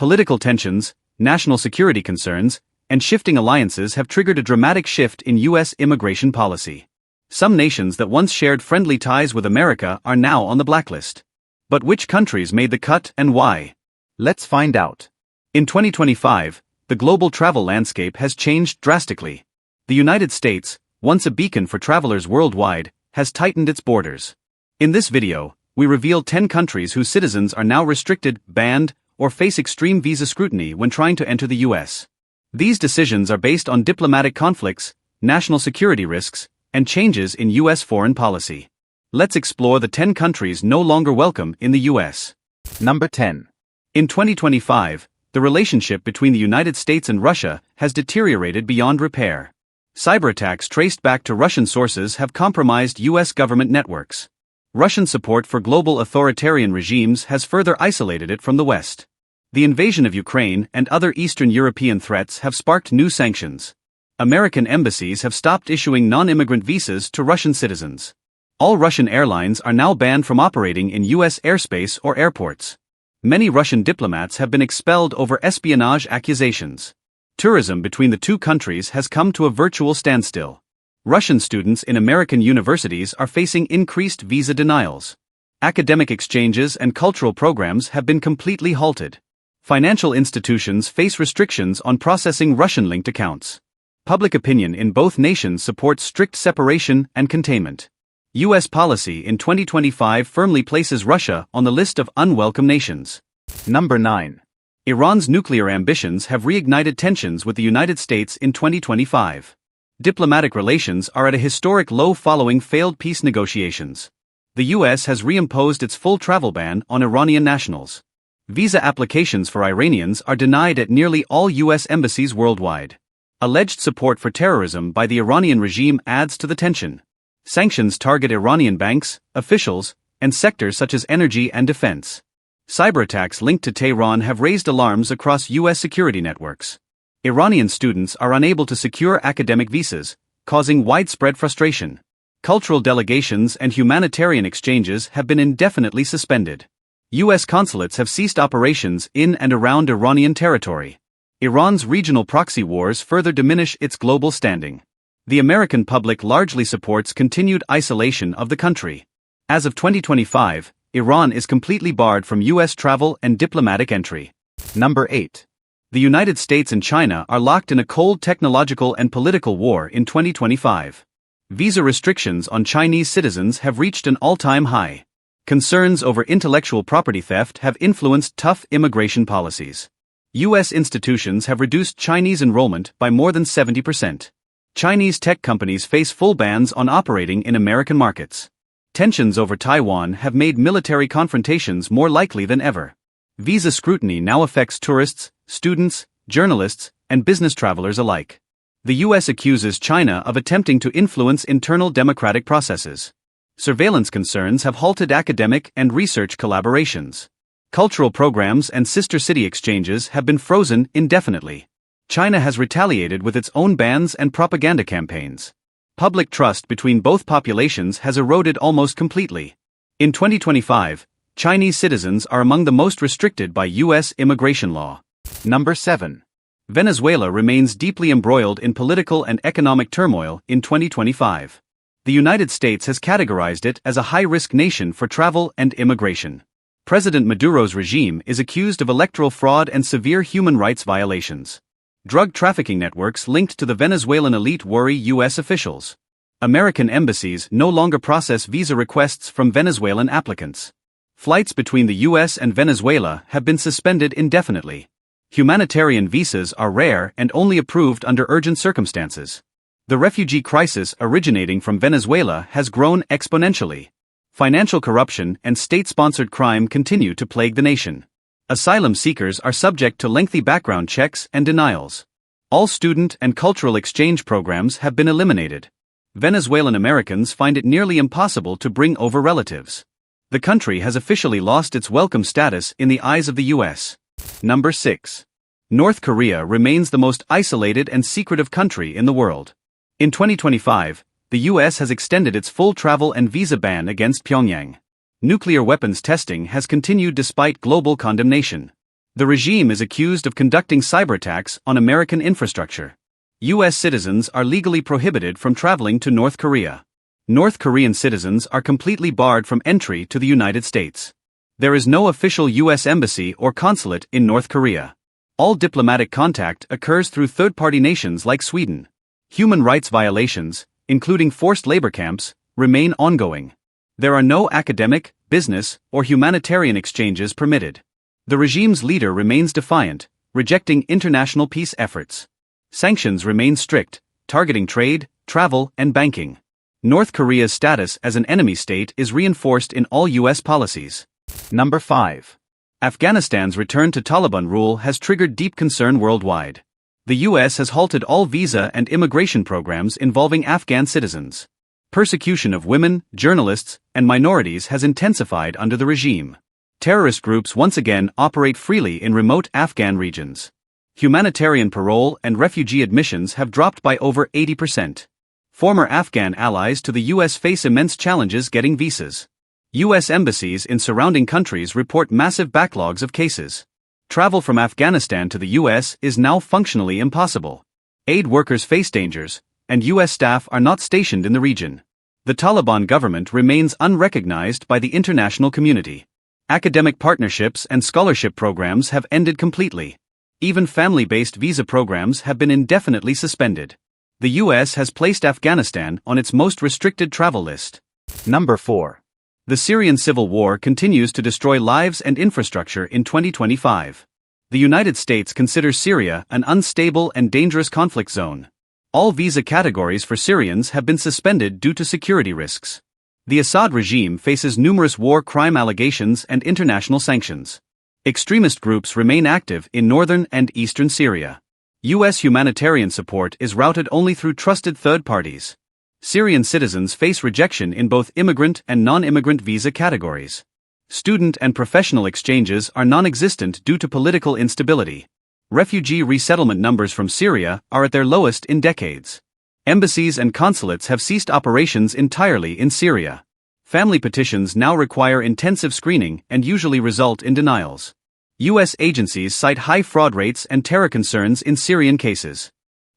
Political tensions, national security concerns, and shifting alliances have triggered a dramatic shift in U.S. immigration policy. Some nations that once shared friendly ties with America are now on the blacklist. But which countries made the cut and why? Let's find out. In 2025, the global travel landscape has changed drastically. The United States, once a beacon for travelers worldwide, has tightened its borders. In this video, we reveal 10 countries whose citizens are now restricted, banned, or face extreme visa scrutiny when trying to enter the U.S. These decisions are based on diplomatic conflicts, national security risks, and changes in U.S. foreign policy. Let's explore the 10 countries no longer welcome in the U.S. Number 10. In 2025, the relationship between the United States and Russia has deteriorated beyond repair. Cyberattacks traced back to Russian sources have compromised U.S. government networks. Russian support for global authoritarian regimes has further isolated it from the West. The invasion of Ukraine and other Eastern European threats have sparked new sanctions. American embassies have stopped issuing non-immigrant visas to Russian citizens. All Russian airlines are now banned from operating in U.S. airspace or airports. Many Russian diplomats have been expelled over espionage accusations. Tourism between the two countries has come to a virtual standstill. Russian students in American universities are facing increased visa denials. Academic exchanges and cultural programs have been completely halted. Financial institutions face restrictions on processing Russian-linked accounts. Public opinion in both nations supports strict separation and containment. U.S. policy in 2025 firmly places Russia on the list of unwelcome nations. Number 9. Iran's nuclear ambitions have reignited tensions with the United States in 2025. Diplomatic relations are at a historic low following failed peace negotiations. The U.S. has reimposed its full travel ban on Iranian nationals. Visa applications for Iranians are denied at nearly all U.S. embassies worldwide. Alleged support for terrorism by the Iranian regime adds to the tension. Sanctions target Iranian banks, officials, and sectors such as energy and defense. Cyberattacks linked to Tehran have raised alarms across U.S. security networks. Iranian students are unable to secure academic visas, causing widespread frustration. Cultural delegations and humanitarian exchanges have been indefinitely suspended. U.S. consulates have ceased operations in and around Iranian territory. Iran's regional proxy wars further diminish its global standing. The American public largely supports continued isolation of the country. As of 2025, Iran is completely barred from U.S. travel and diplomatic entry. Number 8. The United States and China are locked in a cold technological and political war in 2025. Visa restrictions on Chinese citizens have reached an all-time high. Concerns over intellectual property theft have influenced tough immigration policies. U.S. institutions have reduced Chinese enrollment by more than 70%. Chinese tech companies face full bans on operating in American markets. Tensions over Taiwan have made military confrontations more likely than ever. Visa scrutiny now affects tourists, students, journalists, and business travelers alike. The U.S. accuses China of attempting to influence internal democratic processes. Surveillance concerns have halted academic and research collaborations. Cultural programs and sister city exchanges have been frozen indefinitely. China has retaliated with its own bans and propaganda campaigns. Public trust between both populations has eroded almost completely. In 2025, Chinese citizens are among the most restricted by U.S. immigration law. Number 7. Venezuela remains deeply embroiled in political and economic turmoil in 2025. The United States has categorized it as a high-risk nation for travel and immigration. President Maduro's regime is accused of electoral fraud and severe human rights violations. Drug trafficking networks linked to the Venezuelan elite worry U.S. officials. American embassies no longer process visa requests from Venezuelan applicants. Flights between the U.S. and Venezuela have been suspended indefinitely. Humanitarian visas are rare and only approved under urgent circumstances. The refugee crisis originating from Venezuela has grown exponentially. Financial corruption and state-sponsored crime continue to plague the nation. Asylum seekers are subject to lengthy background checks and denials. All student and cultural exchange programs have been eliminated. Venezuelan Americans find it nearly impossible to bring over relatives. The country has officially lost its welcome status in the eyes of the U.S. Number 6. North Korea remains the most isolated and secretive country in the world. In 2025, the U.S. has extended its full travel and visa ban against Pyongyang. Nuclear weapons testing has continued despite global condemnation. The regime is accused of conducting cyberattacks on American infrastructure. U.S. citizens are legally prohibited from traveling to North Korea. North Korean citizens are completely barred from entry to the United States. There is no official U.S. embassy or consulate in North Korea. All diplomatic contact occurs through third-party nations like Sweden. Human rights violations, including forced labor camps, remain ongoing. There are no academic, business, or humanitarian exchanges permitted. The regime's leader remains defiant, rejecting international peace efforts. Sanctions remain strict, targeting trade, travel, and banking. North Korea's status as an enemy state is reinforced in all U.S. policies. Number 5. Afghanistan's return to Taliban rule has triggered deep concern worldwide. The U.S. has halted all visa and immigration programs involving Afghan citizens. Persecution of women, journalists, and minorities has intensified under the regime. Terrorist groups once again operate freely in remote Afghan regions. Humanitarian parole and refugee admissions have dropped by over 80%. Former Afghan allies to the U.S. face immense challenges getting visas. U.S. embassies in surrounding countries report massive backlogs of cases. Travel from Afghanistan to the U.S. is now functionally impossible. Aid workers face dangers, and U.S. staff are not stationed in the region. The Taliban government remains unrecognized by the international community. Academic partnerships and scholarship programs have ended completely. Even family-based visa programs have been indefinitely suspended. The U.S. has placed Afghanistan on its most restricted travel list. Number 4. The Syrian civil war continues to destroy lives and infrastructure in 2025. The United States considers Syria an unstable and dangerous conflict zone. All visa categories for Syrians have been suspended due to security risks. The Assad regime faces numerous war crime allegations and international sanctions. Extremist groups remain active in northern and eastern Syria. U.S. humanitarian support is routed only through trusted third parties. Syrian citizens face rejection in both immigrant and non-immigrant visa categories. Student and professional exchanges are non-existent due to political instability. Refugee resettlement numbers from Syria are at their lowest in decades. Embassies and consulates have ceased operations entirely in Syria. Family petitions now require intensive screening and usually result in denials. U.S. agencies cite high fraud rates and terror concerns in Syrian cases.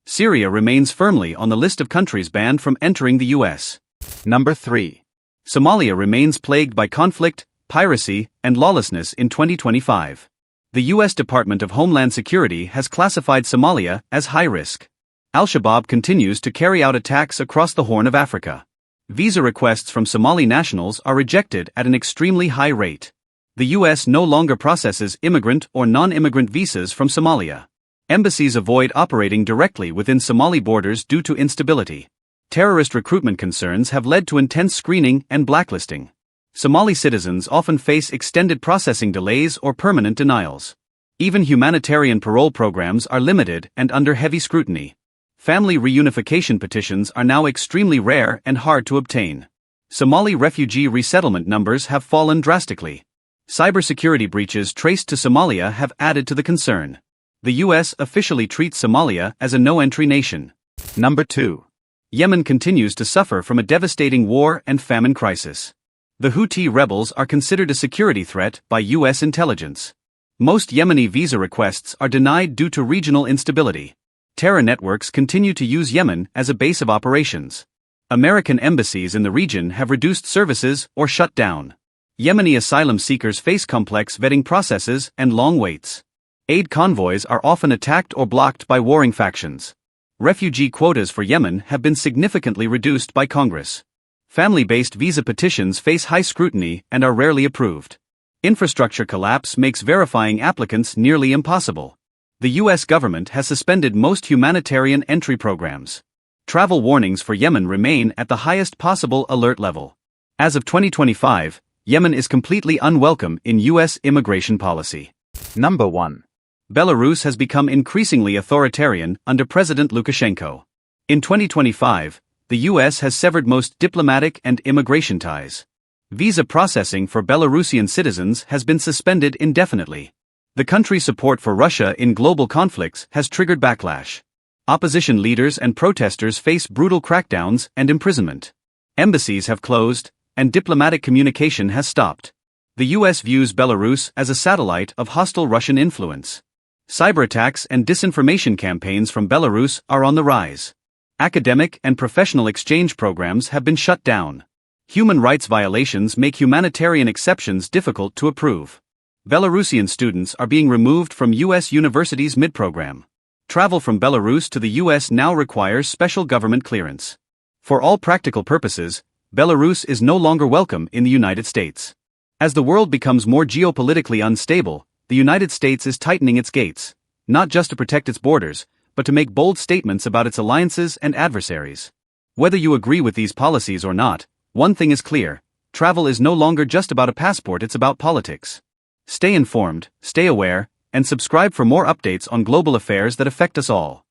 Syria remains firmly on the list of countries banned from entering the U.S. Number 3. Somalia remains plagued by conflict, piracy, and lawlessness in 2025. The U.S. Department of Homeland Security has classified Somalia as high risk. Al-Shabaab continues to carry out attacks across the Horn of Africa. Visa requests from Somali nationals are rejected at an extremely high rate. The U.S. no longer processes immigrant or non-immigrant visas from Somalia. Embassies avoid operating directly within Somali borders due to instability. Terrorist recruitment concerns have led to intense screening and blacklisting. Somali citizens often face extended processing delays or permanent denials. Even humanitarian parole programs are limited and under heavy scrutiny. Family reunification petitions are now extremely rare and hard to obtain. Somali refugee resettlement numbers have fallen drastically. Cybersecurity breaches traced to Somalia have added to the concern. The U.S. officially treats Somalia as a no-entry nation. Number 2. Yemen continues to suffer from a devastating war and famine crisis. The Houthi rebels are considered a security threat by U.S. intelligence. Most Yemeni visa requests are denied due to regional instability. Terror networks continue to use Yemen as a base of operations. American embassies in the region have reduced services or shut down. Yemeni asylum seekers face complex vetting processes and long waits. Aid convoys are often attacked or blocked by warring factions. Refugee quotas for Yemen have been significantly reduced by Congress. Family-based visa petitions face high scrutiny and are rarely approved. Infrastructure collapse makes verifying applicants nearly impossible. The U.S. government has suspended most humanitarian entry programs. Travel warnings for Yemen remain at the highest possible alert level. As of 2025, Yemen is completely unwelcome in U.S. immigration policy. Number 1. Belarus has become increasingly authoritarian under President Lukashenko. In 2025, the U.S. has severed most diplomatic and immigration ties. Visa processing for Belarusian citizens has been suspended indefinitely. The country's support for Russia in global conflicts has triggered backlash. Opposition leaders and protesters face brutal crackdowns and imprisonment. Embassies have closed, and diplomatic communication has stopped. The US views Belarus as a satellite of hostile Russian influence. Cyberattacks and disinformation campaigns from Belarus are on the rise. Academic and professional exchange programs have been shut down. Human rights violations make humanitarian exceptions difficult to approve. Belarusian students are being removed from US universities mid-program. Travel from Belarus to the US now requires special government clearance. For all practical purposes, Belarus is no longer welcome in the United States. As the world becomes more geopolitically unstable, the United States is tightening its gates, not just to protect its borders, but to make bold statements about its alliances and adversaries. Whether you agree with these policies or not, one thing is clear: travel is no longer just about a passport, it's about politics. Stay informed, stay aware, and subscribe for more updates on global affairs that affect us all.